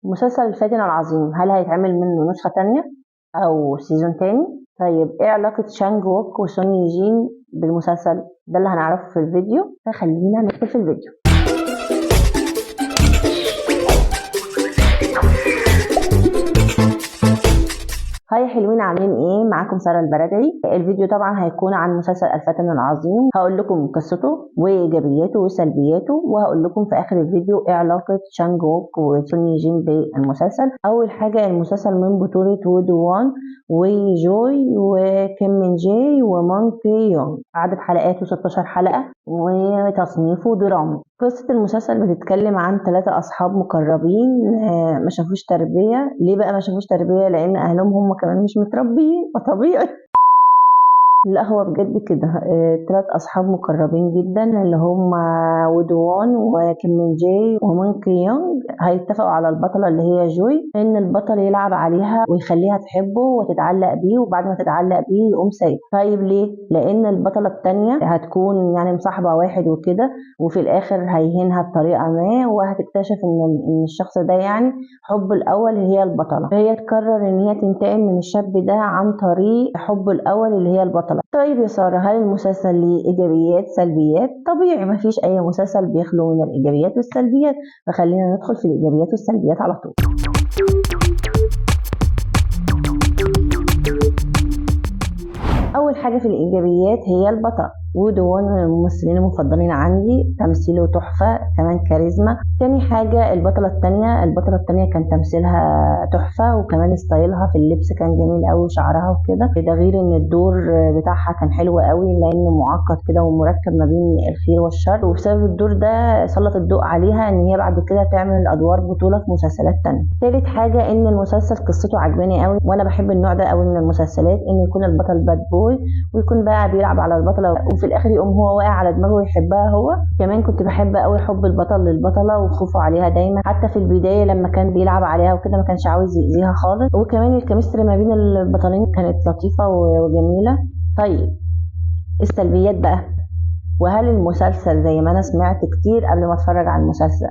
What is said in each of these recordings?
مسلسل الفاتن العظيم، هل هيتعمل منه نسخة تانية أو سيزون تاني؟ طيب ايه علاقة شانج ووك وسون يي جين بالمسلسل؟ ده اللي هنعرفه في الفيديو، فخلينا ندخل في الفيديو. هاي حلوين، عاملين ايه؟ معاكم سارة البرادعي. الفيديو طبعا هيكون عن مسلسل الفاتن العظيم، هقول لكم قصته وايجابياته وسلبياته، وهقول لكم في اخر الفيديو ايه علاقة شانج ووك وسون يي جين بالمسلسل. اول حاجة، المسلسل من بطولة وود وان وجوي وكيم من جي ومونكي يونغ، عدد حلقاته 16 حلقة وتصنيفه درامي. قصة المسلسل بتتكلم عن 3 أصحاب مقربين ما شافوش تربية. ليه بقى ما شافوش تربية؟ لأن أهلهم هم كمان مش متربيين، فطبيعي. لا هو بجد كده، 3 أصحاب مقربين جدا اللي هم ودوان وكيم من جي ومونك يونغ، هيتفقوا على البطلة اللي هي جوي إن البطل يلعب عليها ويخليها تحبه وتتعلق بيه، وبعد ما تتعلق بيه يقوم سايبها. طيب ليه؟ لأن البطلة التانية هتكون يعني مصاحبة واحد وكده، وفي الآخر هيهينها بطريقة ما، وهتكتشف إن الشخص ده يعني حبه الأول هي البطلة، فهي تقرر إن هي تنتقم من الشاب ده عن طريق حبه الأول اللي هي البطلة. طيب يا سارة، هل المسلسل ليه إيجابيات سلبيات؟ طبيعي، مفيش أي مسلسل بيخلو من الإيجابيات والسلبيات، فخلينا ندخل في الإيجابيات والسلبيات على طول. أول حاجة في الإيجابيات هي البطل، ودول من الممثلين المفضلين عندي، تمثيله تحفة، كمان كاريزما. تاني حاجة البطلة التانية كان تمثيلها تحفة، وكمان ستايلها في اللبس كان جميل قوي، شعرها وكده. ده غير ان الدور بتاعها كان حلو قوي، لانه معقد كده ومركب ما بين الخير والشر، وبسبب الدور ده سلط الضوء عليها ان هي بعد كده تعمل ادوار بطولة في مسلسلات تانية. تالت حاجة ان المسلسل قصته عجباني قوي، وانا بحب النوع ده قوي من المسلسلات، ان يكون البطل باد بوي ويكون بقى بيلعب على البطلة، وفي الاخر يقوم هو واقع على دماغه ويحبها هو. كمان كنت بحب قوي حب البطل للبطله وخوفه عليها دايما، حتى في البدايه لما كان بيلعب عليها وكده ما كانش عاوز يأذيها خالص. وكمان الكيمستري ما بين البطلين كانت لطيفه وجميله. طيب السلبيات بقى، وهل المسلسل زي ما انا سمعت كتير قبل ما اتفرج على المسلسل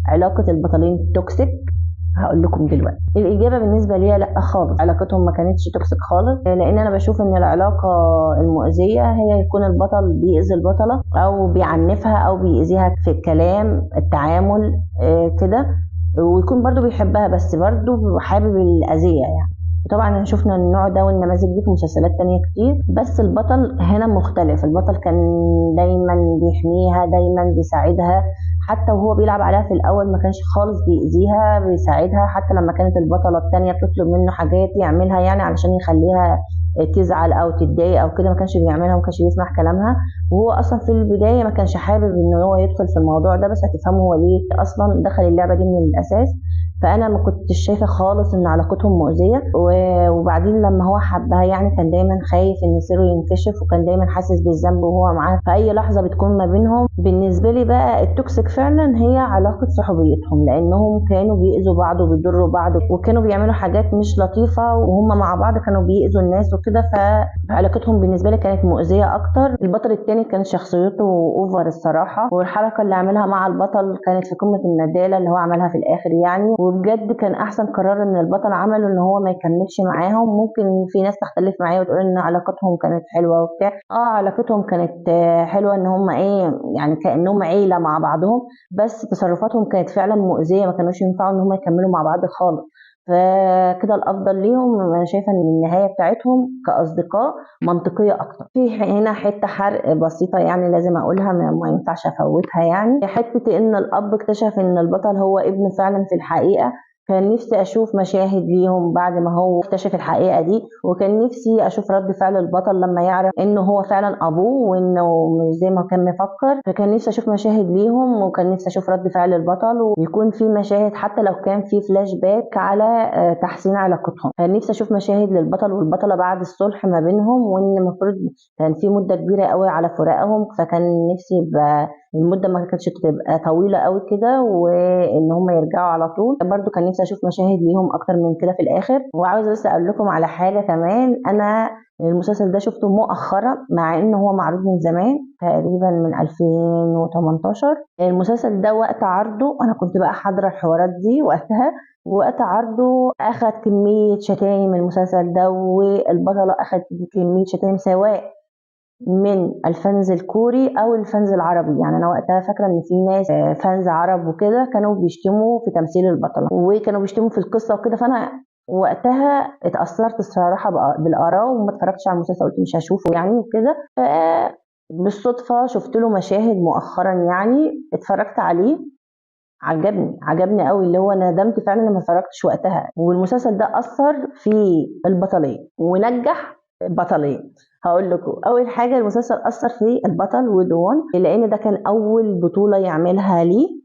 علاقه البطلين توكسيك؟ هقول لكم دلوقتي. الاجابه بالنسبه لي لا خالص، علاقتهم ما كانتش توكسيك خالص، لان انا بشوف ان العلاقه المؤذيه هي يكون البطل بيأذي البطله او بيعنفها او بيأذيها في الكلام التعامل كده، ويكون برضو بيحبها بس برضو حابب الاذيه يعني. طبعا شفنا النوع ده والنماذج دي في مسلسلات تانية كتير، بس البطل هنا مختلف. البطل كان دايما بيحميها، دايما بيساعدها، حتى وهو بيلعب عليها في الاول ما كانش خالص بيأذيها، بيساعدها. حتى لما كانت البطلة التانية بتطلب منه حاجات يعملها يعني علشان يخليها تزعل او تتضايق او كده، ما كانش بيعملها وما كانش بيسمع كلامها. وهو اصلا في البداية ما كانش حابب ان هو يدخل في الموضوع ده، بس هتفهموا هو ليه اصلا دخل اللعبة دي من الاساس. فانا ما كنتش شايفه خالص ان علاقتهم مؤذيه، وبعدين لما هو حبها يعني كان دايما خايف ان سره ينكشف، وكان دايما حاسس بالذنب وهو معاها في اي لحظه بتكون ما بينهم. بالنسبه لي بقى التوكسيك فعلا هي علاقه صحوبيتهم، لانهم كانوا بيأذوا بعض وبيضروا بعض، وكانوا بيعملوا حاجات مش لطيفه، وهم مع بعض كانوا بيأذوا الناس وكده، فعلاقتهم بالنسبه لي كانت مؤذيه اكتر. البطل التاني كان شخصيته اوفر الصراحه، والحركه اللي عملها مع البطل كانت في قمه الندالة اللي هو عملها في الاخر يعني. وبجد كان احسن قرار ان البطل عمله ان هو ما يكملش معاهم. ممكن في ناس تختلف معايا وتقول ان علاقتهم كانت حلوه وبتاع، علاقتهم كانت حلوه، ان هم ايه يعني كانهم عيله مع بعضهم، بس تصرفاتهم كانت فعلا مؤذيه، ما كانوش ينفعوا ان هم يكملوا مع بعض خالص. فكده الافضل ليهم، انا شايفه ان النهايه بتاعتهم كاصدقاء منطقيه اكتر. في هنا حته حرق بسيطه يعني لازم اقولها، ما ينفعش افوتها يعني. حته ان الاب اكتشف ان البطل هو ابنه فعلا في الحقيقه، كان نفسي اشوف مشاهد ليهم بعد ما هو اكتشف الحقيقه دي، وكان نفسي اشوف رد فعل البطل لما يعرف انه هو فعلا ابوه وانه مش زي ما كان مفكر. فكان نفسي اشوف مشاهد ليهم، وكان نفسي اشوف رد فعل البطل، ويكون في مشاهد حتى لو كان في فلاش باك على تحسين علاقتهم. كان نفسي اشوف مشاهد للبطل والبطله بعد الصلح ما بينهم، وان المفروض كان في مده كبيره قوي على فراقهم، فكان نفسي يبقى المده ما كانتش تبقى طويله قوي كده، وان هم يرجعوا على طول. برضو كان نفسي نفسي اشوف مشاهد ليهم اكتر من كده في الاخر. وعاوزه بس اقول لكم على حاجه كمان، انا المسلسل ده شفته مؤخرا مع انه هو معروض من زمان تقريبا من 2018. المسلسل ده وقت عرضه انا كنت بقى حاضره الحوارات دي وقتها، وقت عرضه اخد كميه شتايم المسلسل ده، والبطله اخد كميه شتايم سواء من الفانز الكوري او الفانز العربي. يعني انا وقتها فاكره ان في ناس فانز عرب وكده كانوا بيشتموا في تمثيل البطله وكانوا بيشتموا في القصه وكده. فانا وقتها اتاثرت الصراحه بالاراء وما اتفرجتش على المسلسل، قلت مش هشوفه يعني وكده. بالصدفه شفت له مشاهد مؤخرا يعني، اتفرجت عليه، عجبني قوي، اللي هو ندمت فعلا إني ما اتفرجتش وقتها. والمسلسل ده اثر في البطلين ونجح البطلين. هقول لكم اول حاجه، المسلسل اثر في البطل ودوان لان ده كان اول بطوله يعملها ليه،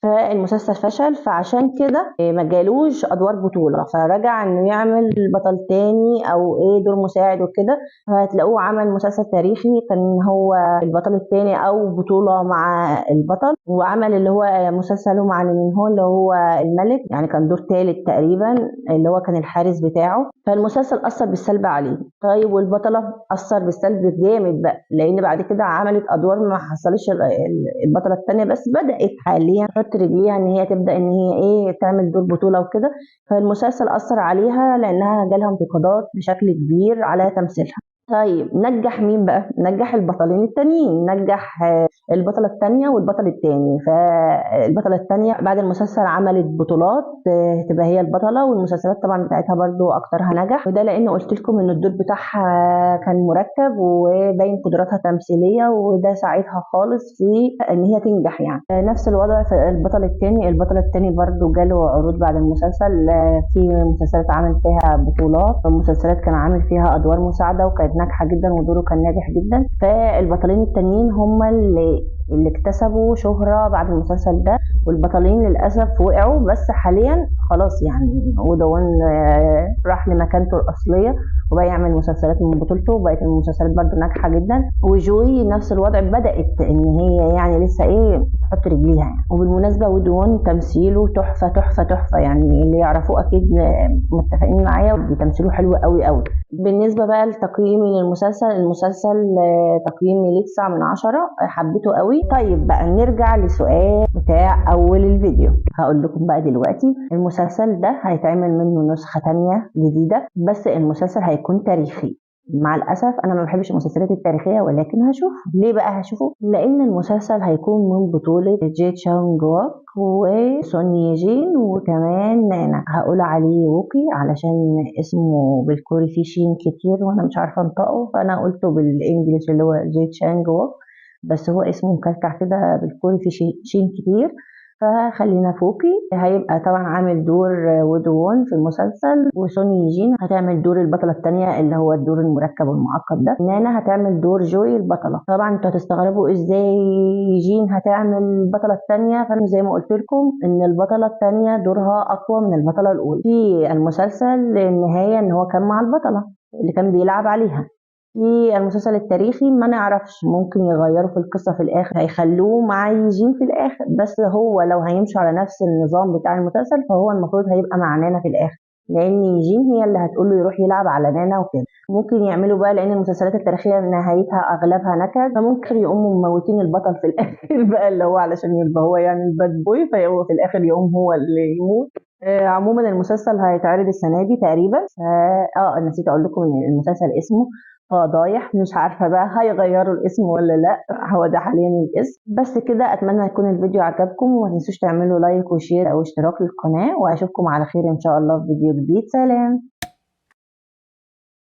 فالمسلسل فشل، فعشان كده ما جالوش ادوار بطوله، فرجع انه يعمل بطل تاني او دور مساعد وكده. فهتلاقوه عمل مسلسل تاريخي كان هو البطل التاني او بطوله مع البطل، وعمل اللي هو مسلسله مع لين هو اللي هو الملك، يعني كان دور تالت تقريبا اللي هو كان الحارس بتاعه. فالمسلسل اثر بالسلب عليه. طيب والبطله اثر بالسلب جامد بقى، لان بعد كده عملت ادوار ما حصلش البطله الثانيه، بس بدات حاليا تحط رجليها ان هي تبدا ان هي تعمل دور بطوله وكده. فالمسلسل اثر عليها لانها جالها انتقادات بشكل كبير على تمثيلها. طيب نجح مين بقى؟ نجح البطلين التانيين، نجح البطلة التانية والبطل التاني. فالبطلة التانية بعد المسلسل عملت بطولات تبقى هي البطلة، والمسلسلات طبعا بتاعتها برضو أكترها نجح. وده لأنه قلت لكم إن الدور بتاعها كان مركب وباين قدراتها تمثيلية، وده ساعدها خالص في إن هي تنجح يعني. نفس الوضع في البطل التاني برضو جاله عروض بعد المسلسل في مسلسلات عمل فيها بطولات، ومسلسلات كان عامل فيها أدوار مساعدة وكانت ناجحة جدا ودوره كان ناجح جدا. فالبطلين التانيين هم اللي اكتسبوا شهرة بعد المسلسل ده، والبطلين للأسف وقعوا. بس حاليا خلاص يعني ودوان راح لمكانته الأصلية وبقى يعمل مسلسلات من بطولته، وبقت المسلسلات برضه ناجحة جدا. وجوي نفس الوضع، بدأت ان هي يعني لسه تحط رجليها يعني. وبالمناسبة ودوان تمثيله تحفة تحفة تحفة، يعني اللي يعرفوه أكيد متفقين معايا، تمثيله حلو قوي قوي. بالنسبة بقى لتقييمي للمسلسل، المسلسل تقييمي ليه 9/10، حبيته قوي. طيب بقى نرجع لسؤال بتاع أول الفيديو. هقول لكم بقى دلوقتي المسلسل ده هيتعمل منه نسخة تانية جديدة، بس المسلسل هيكون تاريخي. مع الأسف أنا ما بحبش المسلسلات التاريخية، ولكن هشوف. ليه بقى هشوفه؟ لأن المسلسل هيكون من بطولة جي تشانج ووك وسون يي جين وكمان نانا. هقول عليه ووكي علشان اسمه بالكوري فيه شين كتير وانا مش عارفه انطقه، فانا قلته بالانجلش اللي هو جي تشانج ووك، بس هو اسمه مكلكع كده بالكوري فيه شين كتير، فخلينا فوكي. هيبقى طبعا عامل دور ودوون في المسلسل، وسون يي جين هتعمل دور البطله الثانيه اللي هو الدور المركب والمعقد ده. نانا هتعمل دور جوي البطله. طبعا انتوا هتستغربوا ازاي جين هتعمل البطله الثانيه، فانا زي ما قلت لكم ان البطله الثانيه دورها اقوى من البطله الاولى. في المسلسل النهايه ان هو كان مع البطله اللي كان بيلعب عليها. في المسلسل التاريخي ما نعرفش، ممكن يغيروا في القصة في الآخر، هيخلوه مع يجين في الآخر. بس هو لو هيمشوا على نفس النظام بتاع المسلسل فهو المفروض هيبقى مع نانا في الآخر، لأن يجين هي اللي هتقول له يروح يلعب على نانا وكده. ممكن يعملوا بقى، لأن المسلسلات التاريخية نهايتها أغلبها نكد، فممكن يقوموا مموتين البطل في الآخر بقى اللي هو علشان يبقى هو يعني الباد بوي، فهو في الآخر يقوم هو اللي يموت. عموما المسلسل هيتعرض السنة دي تقريبا. نسيت أقول لكم إن المسلسل اسمه فضايح، مش عارفة بقى هيغيروا الاسم ولا لا، هو ده حاليا الاسم. بس كده اتمنى يكون الفيديو عجبكم، وما تنسوش تعملوا لايك وشير او اشتراك للقناة، واشوفكم على خير ان شاء الله في فيديو جديد. سلام.